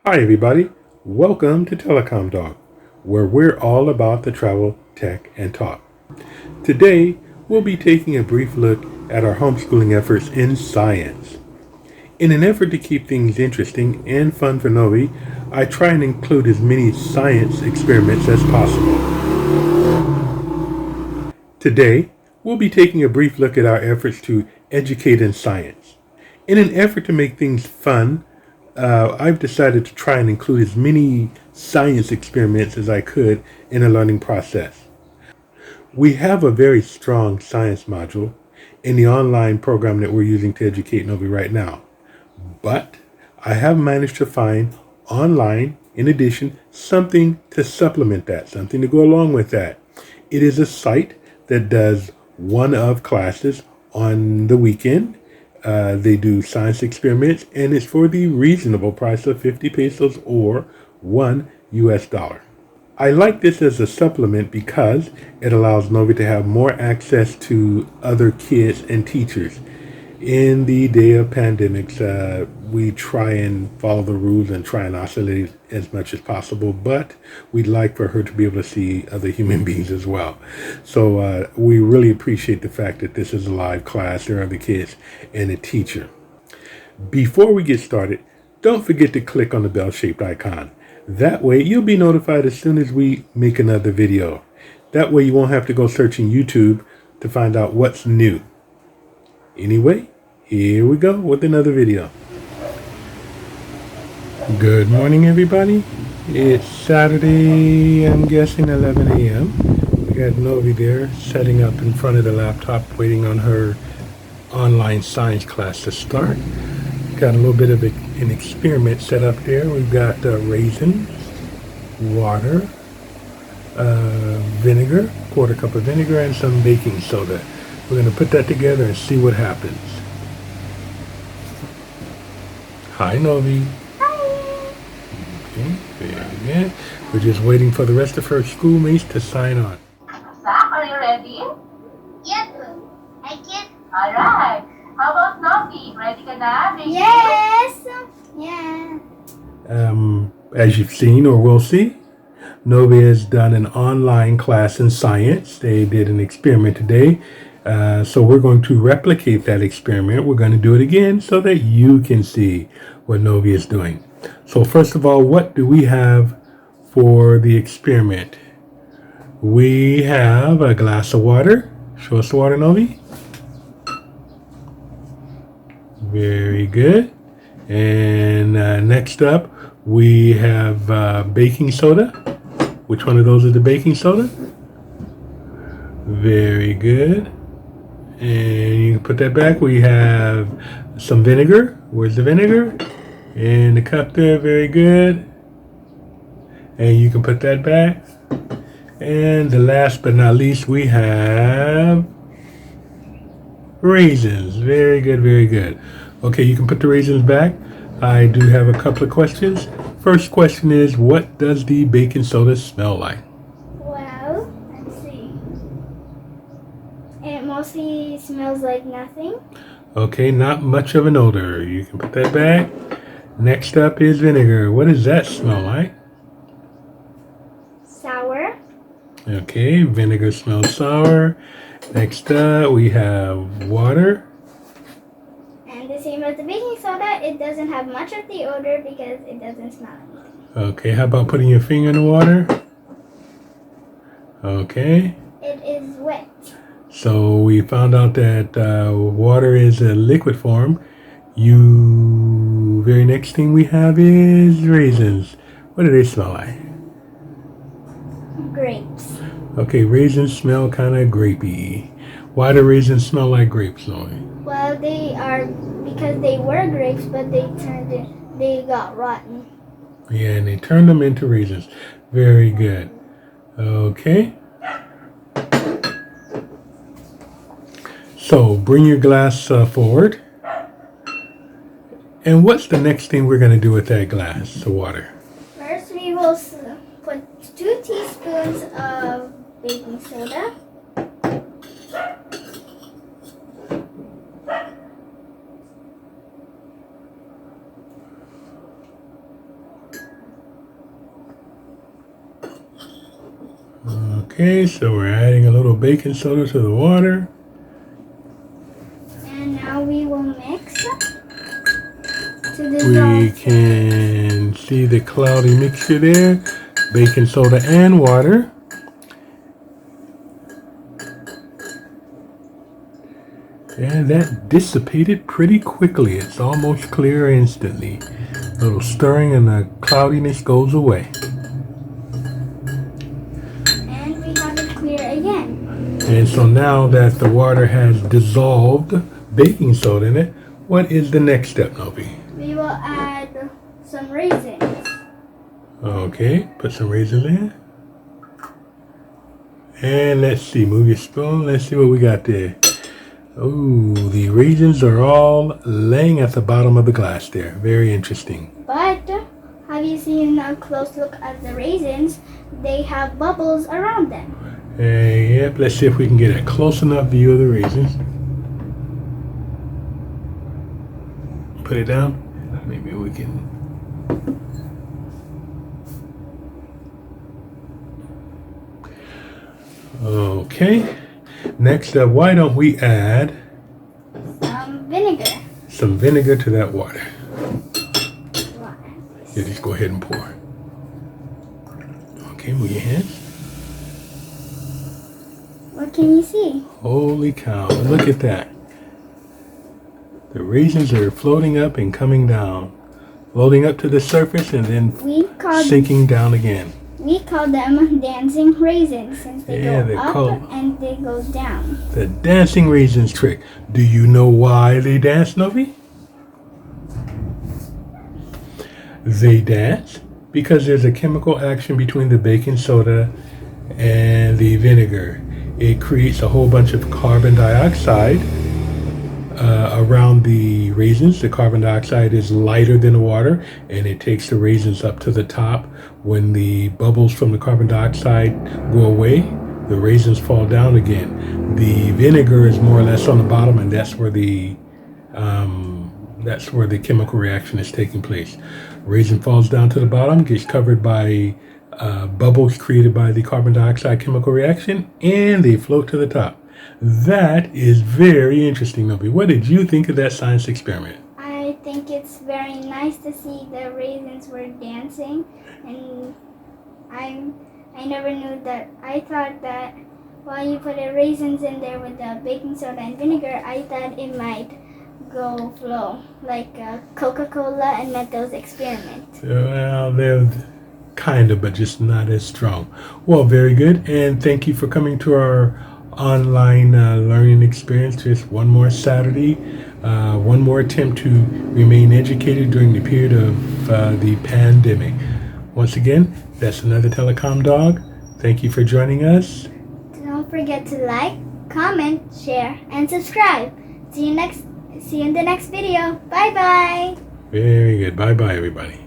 Hi everybody, welcome to Telecom Talk, where we're all about the travel, tech, and talk. Today, we'll be taking a brief look at our homeschooling efforts in science. In an effort to keep things interesting and fun for Novie, I try and include as many science experiments as possible. Today, we'll be taking a brief look at our efforts to educate in science. In an effort to make things fun, I've decided to try and include as many science experiments as I could in a learning process. We have a very strong science module in the online program that we're using to educate Novie right now. But I have managed to find online, in addition, something to supplement that, something to go along with that. It is a site that does one-of classes on the weekend. They do science experiments, and it's for the reasonable price of 50 pesos or $1. I like this as a supplement because it allows Novie to have more access to other kids and teachers. In the day of pandemics, we try and follow the rules and try and oscillate as much as possible, but we'd like for her to be able to see other human beings as well. So we really appreciate the fact that this is a live class. There are other kids and a teacher. Before we get started, don't forget to click on the bell-shaped icon. That way you'll be notified as soon as we make another video. That way you won't have to go searching YouTube to find out what's new. Anyway, here we go with another video. Good morning, everybody. It's Saturday, I'm guessing 11 a.m. We got Novie there setting up in front of the laptop, waiting on her online science class to start. Got a little bit of an experiment set up there. We've got raisins, water, vinegar, quarter cup of vinegar, and some baking soda. We're going to put that together and see what happens. Hi, Novie. Hi. Okay, very good. We're just waiting for the rest of her schoolmates to sign on. Zach, are you ready? Yep. I can. Alright. How about Novie? Ready ka na? Baby? Yes. Yeah. As you've seen or will see, Novie has done an online class in science. They did an experiment today. So we're going to replicate that experiment. We're going to do it again so that you can see what Novie is doing. So first of all, what do we have for the experiment? We have a glass of water. Show us the water, Novie. Very good. And next up, we have baking soda. Which one of those is the baking soda? Very good. And you can put that back. We have some vinegar. Where's the vinegar? In the cup there. Very good. And you can put that back. And the last but not least, we have raisins. Very good, very good. Okay, you can put the raisins back. I do have a couple of questions. First question is, what does the baking soda smell like? Well, let's see. It mostly smells like nothing. Okay, not much of an odor. You can put that back. Next up is vinegar. What does that smell like? Sour. Okay, vinegar smells sour. Next up, we have water. And the same as the baking soda, it doesn't have much of the odor because it doesn't smell anything. Okay, how about putting your finger in the water? Okay. It is wet. So we found out that water is a liquid form. Very next thing we have is raisins. What do they smell like? Grapes. Okay, raisins smell kind of grapey. Why do raisins smell like grapes, Zoe? Well, because they were grapes, but they got rotten. Yeah, and they turned them into raisins. Very good. Okay. So bring your glass forward. And what's the next thing we're going to do with that glass of water? First, we will put 2 teaspoons of baking soda. Okay, so we're adding a little baking soda to the water. And now we will mix to We dissolve. can see the cloudy mixture there. Baking soda and water. And that dissipated pretty quickly. It's almost clear instantly. A little stirring and the cloudiness goes away. And we have it clear again. And so now that the water has dissolved baking soda in it, what is the next step, Novie? We will add some raisins. Okay, put some raisins in. And let's see, move your spoon. Let's see what we got there. Oh, the raisins are all laying at the bottom of the glass there. Very interesting. But have you seen a close look at the raisins? They have bubbles around them. Yep, let's see if we can get a close enough view of the raisins. Put it down. Maybe we can. Okay. Next up, why don't we add Vinegar. some vinegar to that water? Yeah, just go ahead and pour. Okay, move your hands. What can you see? Holy cow, look at that. The raisins are floating up and coming down. Floating up to the surface and then sinking down again. We call them dancing raisins since they Yeah, go they're up called and they go down. the dancing raisins trick. Do you know why they dance, Novie? They dance because there's a chemical action between the baking soda and the vinegar. It creates a whole bunch of carbon dioxide around the raisins. The carbon dioxide is lighter than the water, and it takes the raisins up to the top. When the bubbles from the carbon dioxide go away, the raisins fall down again. The vinegar is more or less on the bottom, and that's where the chemical reaction is taking place. Raisin falls down to the bottom, gets covered by bubbles created by the carbon dioxide chemical reaction, and they float to the top. That is very interesting, Novie. What did you think of that science experiment? I think it's very nice to see the raisins were dancing, and I never knew that. I thought that while you put the raisins in there with the baking soda and vinegar, I thought it might go flow like Coca-Cola and Mentos experiment. Well, they're kind of, but just not as strong. Well, very good, and thank you for coming to our online learning experience. Just one more Saturday, one more attempt to remain educated during the period of the pandemic. Once again, that's another telecom dog. Thank you for joining us. Don't forget to like, comment, share, and subscribe. See you in the next video. Bye bye. Very good. Bye bye, everybody.